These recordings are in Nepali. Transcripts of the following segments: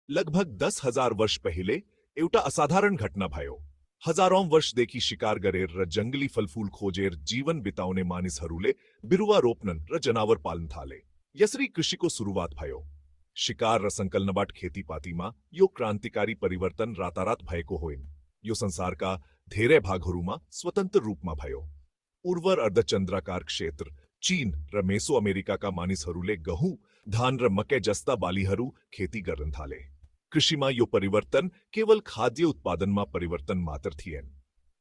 लगभग 10,000 वर्ष पहिले एवटा असाधारण घटना भयो। हजारौं वर्षदेखि शिकार गरेर र जंगली फलफूल खोजेर जीवन बिताउने मानिसहरूले बिरुवा रोप्न र जनावर पाल्न थाले। यसरी कृषिको सुरुवात भयो। शिकार र संकलनबाट खेतीपातीमा यो क्रान्तिकारी परिवर्तन रातारात भएको होइन। यो संसारका धेरै भागहरूमा स्वतन्त्र रूपमा भयो। उर्वर अर्धचन्द्राकार क्षेत्र, चीन र मेसो अमेरिकाका मानिसहरूले गहुँ, धान र मकै जस्ता बालीहरू खेती गर्न थाले। कृषिमा यो परिवर्तन केवल खाद्य उत्पादनमा परिवर्तन मात्र थिएन।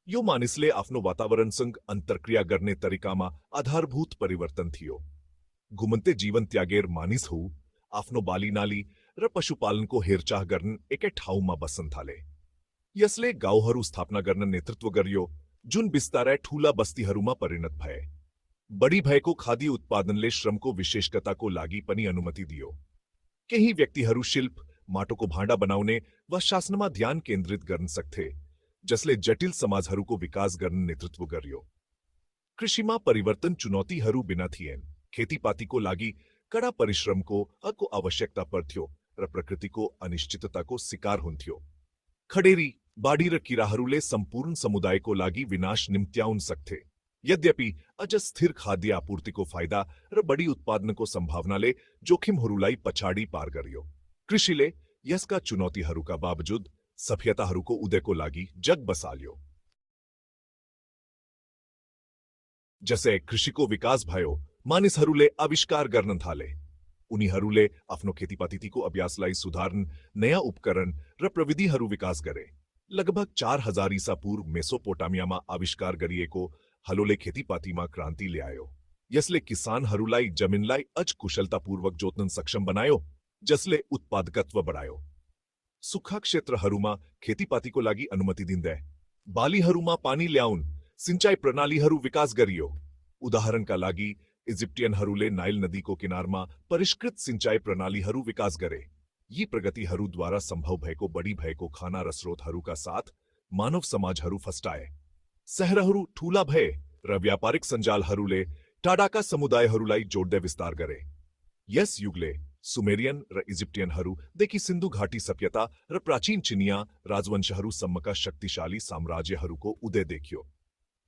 यो मानिसले आफ्नो वातावरणसँग अन्तर्क्रिया गर्ने तरिकामा आधारभूत परिवर्तन थियो। घुमन्ते जीवन त्यागेर मानिसहरू आफ्नो बालीनाली र पशुपालनको हेरचाह गर्न एकै ठाउँमा बस्न थाले। यसले गाउँहरू स्थापना गर्न नेतृत्व गर्यो, जुन बिस्तारै ठूला बस्तीहरूमा परिणत भए। बढी भएको खाद्य उत्पादनले श्रमको विशेषताको लागि पनि अनुमति दियो। केही व्यक्तिहरू शिल्प, माटोको भाँडा बनाउने वा शासनमा ध्यान केन्द्रित गर्न सक्थे, जसले जटिल समाजहरूको विकास गर्न नेतृत्व गर्यो। कृषिमा परिवर्तन चुनौतीहरू बिना थिएन। खेतीपातीको लागि कडा परिश्रमको आवश्यकता पर्थ्यो र प्रकृतिको अनिश्चितताको शिकार हुन्थ्यो। खडेरी, बाढी र किराहरूले सम्पूर्ण समुदायको लागि विनाश निम्त्याउन सक्थे। यद्यपि अझ स्थिर खाद्य आपूर्तिको फाइदा र बढी उत्पादनको सम्भावनाले जोखिमहरूलाई पछाडि पार गर्यो। कृषिले यसका चुनौतीहरूका बावजुद सभ्यताहरूको उदयको लागि जग बसाल्यो। जसै कृषिको विकास भयो, मानिसहरूले आविष्कार गर्न थाले। उनीहरूले आफ्नो खेतीपातीको अभ्यासलाई सुधार्न नयाँ उपकरण र प्रविधिहरू विकास गरे। लगभग 4000 ईसा पूर्व मेसोपोटामियामा आविष्कार गरिएको हलोले खेतीपातीमा क्रान्ति ल्यायो। यसले किसानहरूलाई जमिनलाई अझ कुशलतापूर्वक जोत्न सक्षम बनायो, जसले उत्पादकत्व बढायो। सुक्खा क्षेत्रहरूमा खेतीपातीको लागि अनुमति दिँदै बालीहरूमा पानी ल्याउन सिंचाइ प्रणालीहरू विकास गरियो। उदाहरणका लागि, इजिप्टियनहरूले नाइल नदीको किनारमा परिष्कृत सिंचाइ प्रणालीहरू विकास गरे। यी प्रगतिहरूद्वारा सम्भव भएको बढी भएको खाना र स्रोतहरूका साथ मानव समाजहरू फस्टाए। शहरहरू ठूला भए र व्यापारिक सञ्जालहरूले टाढाका समुदायहरूलाई जोड्दै विस्तार गरे। यस युगले सुमेरियन र इजिप्टियनहरूदेखि सिन्धु घाटी सभ्यता र प्राचीन चिनिया राजवंशहरूसम्मका शक्तिशाली साम्राज्यहरूको उदय देखियो।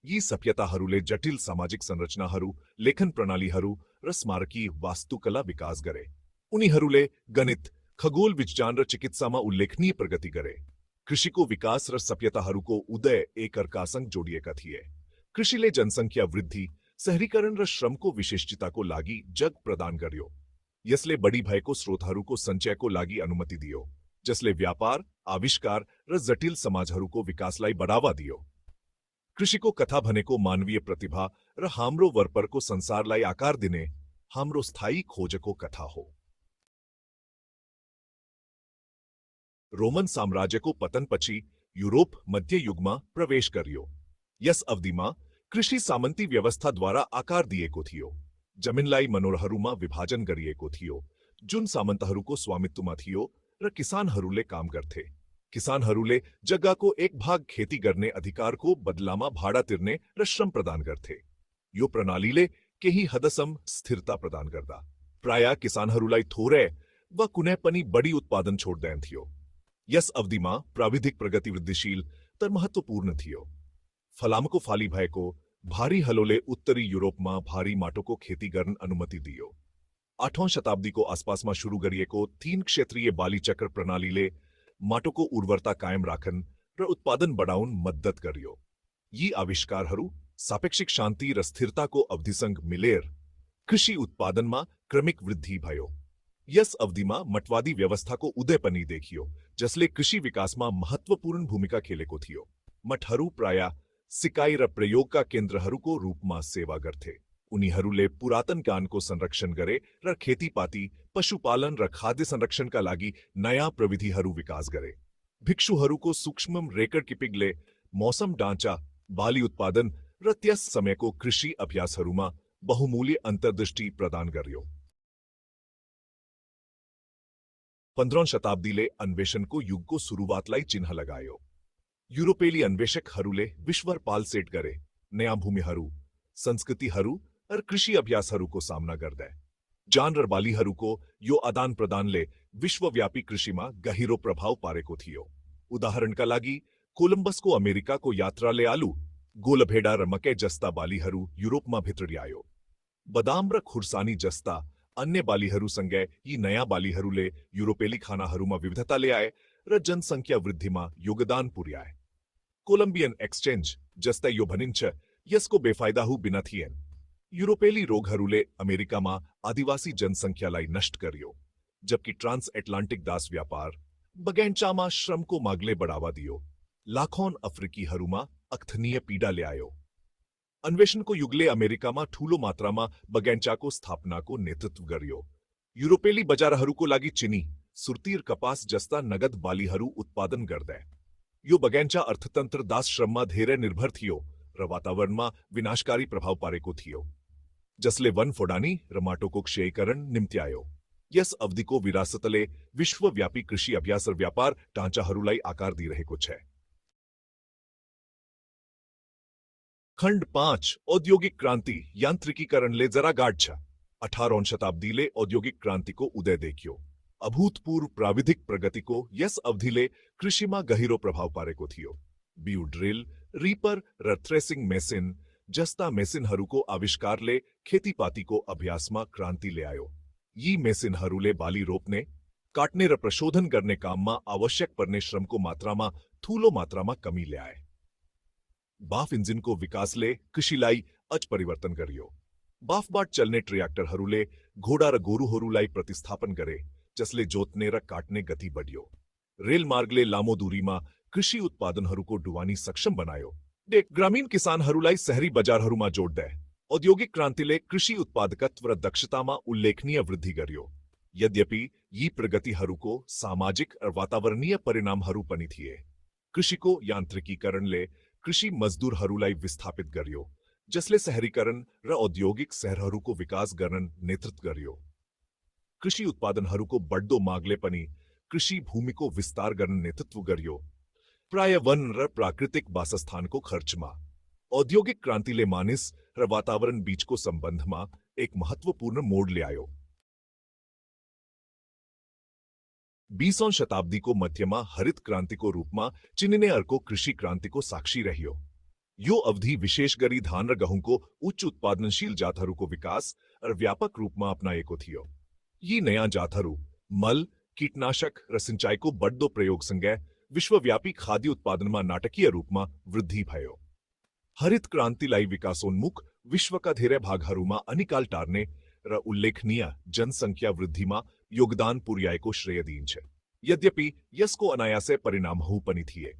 यी सभ्यताहरूले जटिल सामाजिक संरचनाहरू, लेखन प्रणालीहरू र स्मारकीय वास्तुकला विकास गरे। उनीहरूले गणित, खगोल विज्ञान र चिकित्सामा उल्लेखनीय प्रगति गरे। कृषिको विकास र सभ्यताहरूको उदय एकअर्कासँग जोडिएका थिए। कृषिले जनसङ्ख्या वृद्धि, शहरीकरण र श्रमको विशिष्टताको लागि जग प्रदान गर्यो। यसले बढी भएको स्रोतहरूको सञ्चयको लागि अनुमति दियो, जसले व्यापार, आविष्कार र जटिल समाजहरूको विकासलाई बढावा दियो। कृषिको कथा भनेको मानवीय प्रतिभा र हाम्रो वरपरको संसारलाई आकार दिने हाम्रो स्थायी खोजको कथा हो। रोमन साम्राज्यको पतनपछि युरोप मध्य युगमा प्रवेश गर्यो। यस अवधिमा कृषि सामन्ती व्यवस्थाद्वारा आकार दिएको थियो। जमिनलाई मनोरहरूमा विभाजन गरिएको थियो, जुन सामन्तहरूको स्वामित्वमा थियो र किसानहरूले काम गर्थे। किसानहरूले जग्गाको एक भाग खेती गर्ने अधिकारको बदलामा भाडा तिर्ने र श्रम प्रदान गर्थे। यो प्रणालीले केही हदसम्म स्थिरता प्रदान गर्दा प्राय किसानहरूलाई थोरै वा कुनै पनि बढी उत्पादन छोड्दैन थियो। यस अवधिमा प्राविधिक प्रगति वृद्धिशील तर महत्त्वपूर्ण थियो। फलामको फाली भएको भारी हलोले उत्तरी युरोपमा भारी माटोको खेती गर्न अनुमति दियो। 8औं शताब्दीको आसपासमा सुरु गरिएको 3 क्षेत्रीय बाली चक्र प्रणालीले माटोको उर्वरता कायम राखन र उत्पादन बढाउन मद्दत गर्यो। यी आविष्कारहरू सापेक्षिक शान्ति र स्थिरताको अवधिसँग मिलेर कृषि उत्पादनमा क्रमिक वृद्धि भयो। यस अवधिमा मठवादी व्यवस्थाको उदय पनि देखियो, जसले कृषि विकासमा महत्त्वपूर्ण भूमिका खेलेको थियो। मठहरू प्राय सिकाइ र प्रयोगका केन्द्रहरूको रूपमा सेवा गर्थे। उनीहरूले पुरातन ज्ञानको संरक्षण गरे र खेतीपाती, पशुपालन र खाद्य संरक्षणका लागि नयाँ प्रविधिहरू विकास गरे। भिक्षुहरूको सूक्ष्म रेकर्ड किपिङले मौसम ढाँचा, बाली उत्पादन र त्यस समयको कृषि अभ्यासहरूमा बहुमूल्य अन्तर्दृष्टि प्रदान गर्यो। 15औं शताब्दीले अन्वेषणको युगको सुरुवातलाई चिन्ह लगायो। युरोपेली अन्वेषकहरूले विश्व पालसेट गरे, नयाँ भूमिहरू, संस्कृतिहरू र कृषि अभ्यासहरूको सामना गर्दै। જાનર બાલીહરુકો યો આદાન પ્રદાન લે વિશ્વવ્યાપી કૃષિમાં ગહીરો પ્રભાવ પારેકો થયો. ઉદાહરણ કા લાગી કોલંબસ કો અમેરિકા કો યાત્રા લે આલુ ગોલભેડા રમકે જસ્તા બાલીહરુ યુરોપમાં ભીતરડ્યાયો. બદામ ર ખુરસાની જસ્તા अन्य बालीहरू संगे ये नया बालीहरू ले यूरोपेली खानाहरूमा विविधता ले आए र जनसंख्या वृद्धिमा योगदान पुर्याए. कोलंबियन एक्सचेंज जस्ता यो भनिन्छ यसको बेफाइदाहु बिना थिएन. यूरोपेली रोगहरूले अमेरिकामा आदिवासी जनसंख्यालाई नष्ट કર્યો, जबकि ट्रांस एटलांटिक दास व्यापार बगैंचामा श्रमको मागले बढ़ावा दियो. लाखोन अफ्रीकीहरूमा अख्थनीय पीड़ा ले आयो. अन्वेषण को युगले अमेरिकाમાં ठूलो मात्राમાં બગેન્ચાકો સ્થાપનાકો નેતૃત્વ કર્યો. યુરોપેલી બજારહરુકો લાગી ચીની, સુરતીર કપાસ જસ્તા નગદ બાલીહરુ ઉત્પાદન કરદે. યો બગેન્ચા અર્થતંત્ર દાસશ્રમમાં ધેરે નિર્ભર થયો र વાતાવરણમાં વિનાશકારી પ્રભાવ પારેકો થયો. જસલે વન ફોડાની રમાટોકો ક્ષયકરણ નિમત્યાયો. યસ અવધિકો વિરાસતલે વિશ્વવ્યાપી કૃષિ અભ્યાસ વ્યાપાર ઢાંચાહરુલાઈ આકાર દી રહેકો છે. खंड 5 औद्योगिक क्रांति यांत्रिकीकरण ले जरा गाढ़ छ. 18वीं शताब्दी ले औद्योगिक क्रांति को उदय देखियो. अभूतपूर्व प्राविधिक प्रगति को यस अवधि ले कृषि में गहिरो प्रभाव पारे को थियो. बीउ ड्रिल, रीपर र थ्रेसिंग मेसिन जस्ता मेसिन हरू को आविष्कार ले खेती पाती को अभ्यास में क्रांति ले आयो. ये मेसिन हरू ले बाली रोपने, काटने र प्रशोधन करने काम में आवश्यक परने श्रम को मात्रा में थूलो मात्रा में कमी ले आए. बाफ इंजिन को विकास ले कृषिलाई अच परिवर्तन करियो. बाफ बाट चलने ट्रैक्टर हरूले घोड़ा र गोरु हरूलाई प्रतिस्थापन करे, जसले जोतने र काटने गति बढ़ियो. रेल मार्ग ले लामो दूरीमा कृषि उत्पादनहरूको ढुवानी सक्षम बनायो. देख ग्रामीण किसानहरूलाई शहरी बजारहरूमा जोड दे. औद्योगिक क्रांतिले कृषि उत्पादकत्व र दक्षतामा उल्लेखनीय वृद्धि गर्यो. यद्यपि यी प्रगतिहरूको सामाजिक र वातावरणीय परिणामहरू पनि थिए. कृषिको यान्त्रिकीकरणले कृषि मजदूरहरूलाई विस्थापित गर्यो, जसले शहरीकरण र औद्योगिक शहरहरूको विकास गर्न नेतृत्व गर्यो. कृषि उत्पादनहरूको बढ्दो मागले पनि कृषि भूमिको विस्तार गर्न नेतृत्व गर्यो. प्राय वन र प्राकृतिक वासस्थानको खर्चमा औद्योगिक क्रान्तिले मानिस र वातावरण बीचको सम्बन्धमा एक महत्वपूर्ण मोड ल्यायो. 20वीं शताब्दी को मध्यमा हरित क्रांति को रूप में चिनिने अर्को कृषि क्रांति को साक्षी रहियो. यो अवधि विशेष गरी धान र गहुं को उच्च उत्पादनशील जातहरू को विकास और व्यापक रूप में अपनाएको थियो. यी नयाँ जातहरू मल, कीटनाशक र सिंचाई को बढ्दो प्रयोग सँगै विश्वव्यापी खाद्य उत्पादनमा नाटकीय रूप में वृद्धि भयो. हरित क्रान्तिलाई विकासोन्मुख विश्वका धेरै भागहरूमा अनिकाल टार्ने र उल्लेखनीय जनसंख्या वृद्धिमा योगदान पुर्याएको श्रेय दिइन्छ. यद्यपि यसको अनायासै परिणामहरू पनि थिए.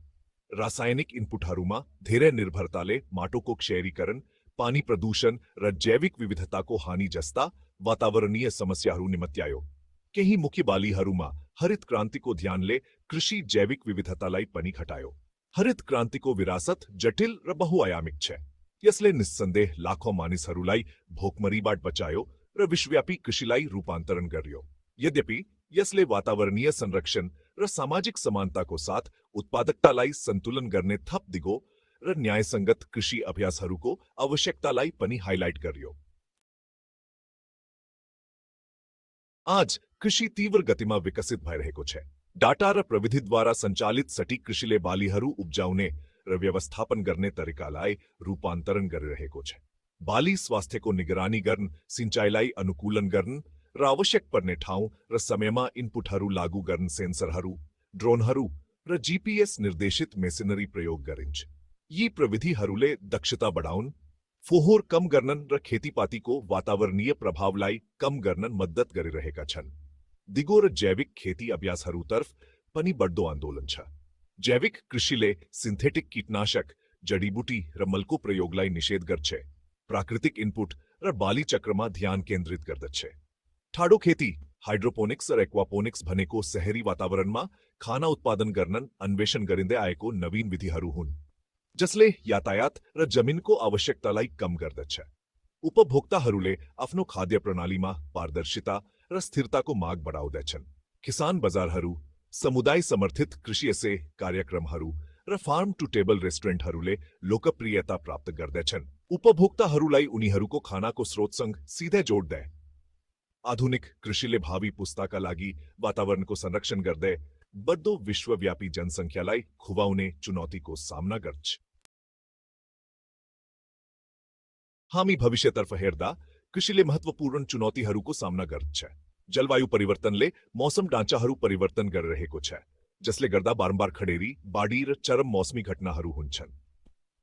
रासायनिक इनपुटहरूमा धेरै निर्भरताले माटोको क्षयरीकरण, पानी प्रदूषण र जैविक विविधताको हानि जस्ता वातावरणीय समस्याहरू निम्त्यायो. केही मुख्य बालीहरूमा हरित क्रान्तिको ध्यानले कृषि जैविक विविधतालाई पनि घटायो. हरित क्रान्तिको विरासत जटिल र बहुआयामिक छ. यसले निस्सन्देह लाखौं मानिसहरूलाई भोकमरीबाट बचायो र विश्वव्यापी कृषिलाई रूपान्तरण गर्यो. यद्यपि यसले वातावरणीय संरक्षण र सामाजिक समानताको साथ उत्पादकतालाई सन्तुलन गर्ने थप दिगो र न्यायसङ्गत कृषि अभ्यासहरूको आवश्यकतालाई पनि हाइलाइट गर्यो. आज कृषि तीव्र गतिमा विकसित भइरहेको छ. डाटा र प्रविधि द्वारा सञ्चालित सटीक कृषिले बालीहरू उब्जाउने र व्यवस्थापन गर्ने तरिकालाई रूपान्तरण गरिरहेको छ. बाली स्वास्थ्यको निगरानी गर्न, सिंचाइलाई अनुकूलन गर्न र आवश्यक पर्ने ठाउँ र समयमा इनपुटहरू लागू गर्न सेन्सरहरू, ड्रोनहरू र जीपीएस निर्देशित मेसिनरी प्रयोग गरिन्छ. यी प्रविधिहरूले दक्षता बढाउन, फोहोर कम गर्न र खेतीपातीको वातावरणीय प्रभावलाई कम गर्न मद्दत गरिरहेका छन्. दिगो र जैविक खेती अभ्यासहरूतर्फ पनि बढ्दो आन्दोलन छ. जैविक कृषिले सिन्थेटिक कीटनाशक, जडीबुटी र मलको प्रयोगलाई निषेध गर्छ. प्राकृतिक इनपुट र बाली चक्रमा ध्यान केन्द्रित गर्दछ. ठाडो खेती, हाइड्रोपोनिक्स र एक्वापोनिक्स भनेको शहरी वातावरणमा खाना उत्पादन गर्न अन्वेषण गरिँदै आएको नवीन विधिहरू हुन्, जसले यातायात र जमिनको आवश्यकतालाई कम गर्दछ. उपभोक्ताहरूले आफ्नो खाद्य प्रणालीमा पारदर्शिता र स्थिरताको माग बढाउँदैछन्. किसान बजारहरू, समुदाय समर्थित कृषि एसे कार्यक्रमहरू र फार्म टु टेबल रेस्टुरेन्टहरूले लोकप्रियता प्राप्त गर्दैछन्. उपभोक्ताहरूलाई उनीहरूको खानाको स्रोतसँग सिधै जोड्दै આધુનિક કૃષિલે ભાવિ પુસ્તાકા લાગી વાતાવરણ કો સંરક્ષણ કર દે બડો વિશ્વવ્યાપી જનસંખ્યા લાઈ ખુવાઓને ચુનौती को सामना गर्च हामी भविष्य तरफ हेरदा कृषिले महत्वपूर्ण चुनौतीहरू को सामना गर्च છે जलवायु परिवर्तनले मौसम ढांचाहरू परिवर्तन कर रहेको છે जसले गर्दा बारंबार खडेरी बाढी र चरम मौसमी घटनाहरू हुन्छन्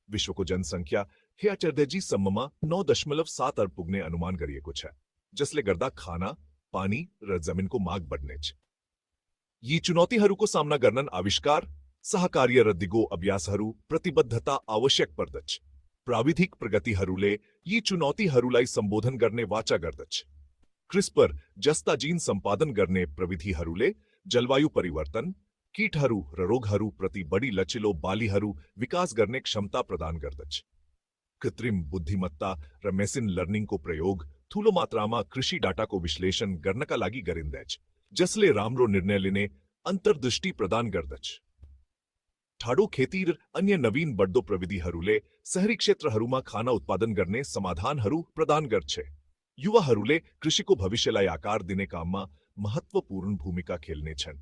विश्वको जनसंख्या हे अचरदेजी सम्ममा 9.7 अरब पुग्ने अनुमान गरिएको छ जसले गर्दा खाना पानी र जमिनको माग बढ्ने छ यी चुनौतीहरूको सामना गर्न आविष्कार सहकार्य र दिगो अभ्यासहरू प्रतिबद्धता आवश्यक पर्दछ प्राविधिक प्रगतिहरूले यी चुनौतीहरूलाई सम्बोधन गर्ने वाचा गर्दछ क्रिस्पर जस्ता जीन सम्पादन गर्ने प्रविधिहरूले जलवायु परिवर्तन कीटहरू र रोगहरू प्रति बढी लचिलो बालीहरू विकास गर्ने क्षमता प्रदान गर्दछ कृत्रिम बुद्धिमत्ता र मेसिन लर्निङको प्रयोग ठूलो मात्रामा कृषि डाटाको विश्लेषण गर्नका लागि गरिँदैछ जसले राम्रो निर्णय लिने अन्तर्दृष्टि प्रदान गर्दछ ठाडो खेती र अन्य नवीन बढ्दो प्रविधिहरूले शहरी क्षेत्रहरूमा खाना उत्पादन गर्ने समाधानहरू प्रदान गर्छ युवाहरूले कृषिको भविष्यलाई आकार दिने काममा महत्वपूर्ण भूमिका खेल्नेछन्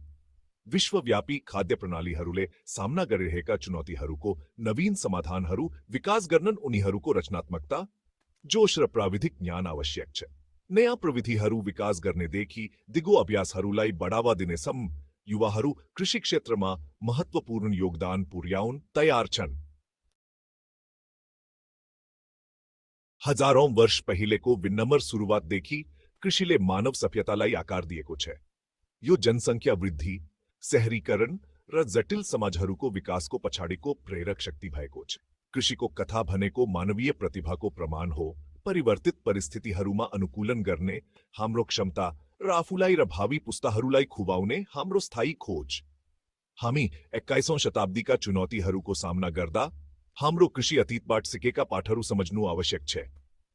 विश्वव्यापी खाद्य प्रणालीहरूले सामना गरिरहेका चुनौतीहरूको नवीन समाधानहरू विकास गर्न उनीहरूको रचनात्मकता जोश र प्राविधिक ज्ञान आवश्यक छ नयाँ प्रविधिहरू विकास गर्नेदेखि दिगो अभ्यासहरूलाई बढावा दिनेसम्म युवाहरू कृषि क्षेत्रमा महत्वपूर्ण योगदान पुर्याउन तयार छन् हजारौं वर्ष पहिलेको विनम्र सुरुवातदेखि कृषिले मानव सभ्यतालाई आकार दिएको छ यो जनसङ्ख्या वृद्धि शहरीकरण र जटिल समाजहरूको विकासको पछाडिको प्रेरक शक्ति भएको छ कृषिको कथा भनेको मानवीय प्रतिभाको प्रमाण हो परिवर्तित परिस्थितिहरूमा अनुकूलन गर्ने हाम्रो क्षमता र आफूलाई र भावी पुस्ताहरूलाई खुवाउने हाम्रो स्थायी खोज हामी 21औं शताब्दीका चुनौतीहरूको सामना गर्दा हाम्रो कृषि अतीतबाट सिकेका पाठहरू समझनु आवश्यक छ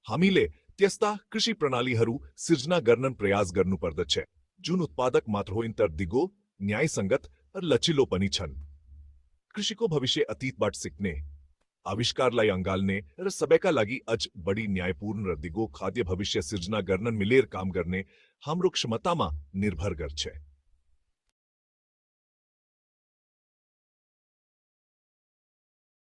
हामीले त्यस्ता कृषि प्रणालीहरू सिर्जना गर्न प्रयास गर्नुपर्दछ जुन उत्पादक मात्र होइन तर दिगो न्यायसङ्गत र लचिलो पनि छन् कृषिको भविष्य अतीतबाट सिक्ने आविष्कारलाई अँगाल्ने र सबैका लागि अझ बढी न्यायपूर्ण र दिगो खाद्य भविष्य सिर्जना गर्न मिलेर काम गर्ने हाम्रो क्षमतामा निर्भर गर्छ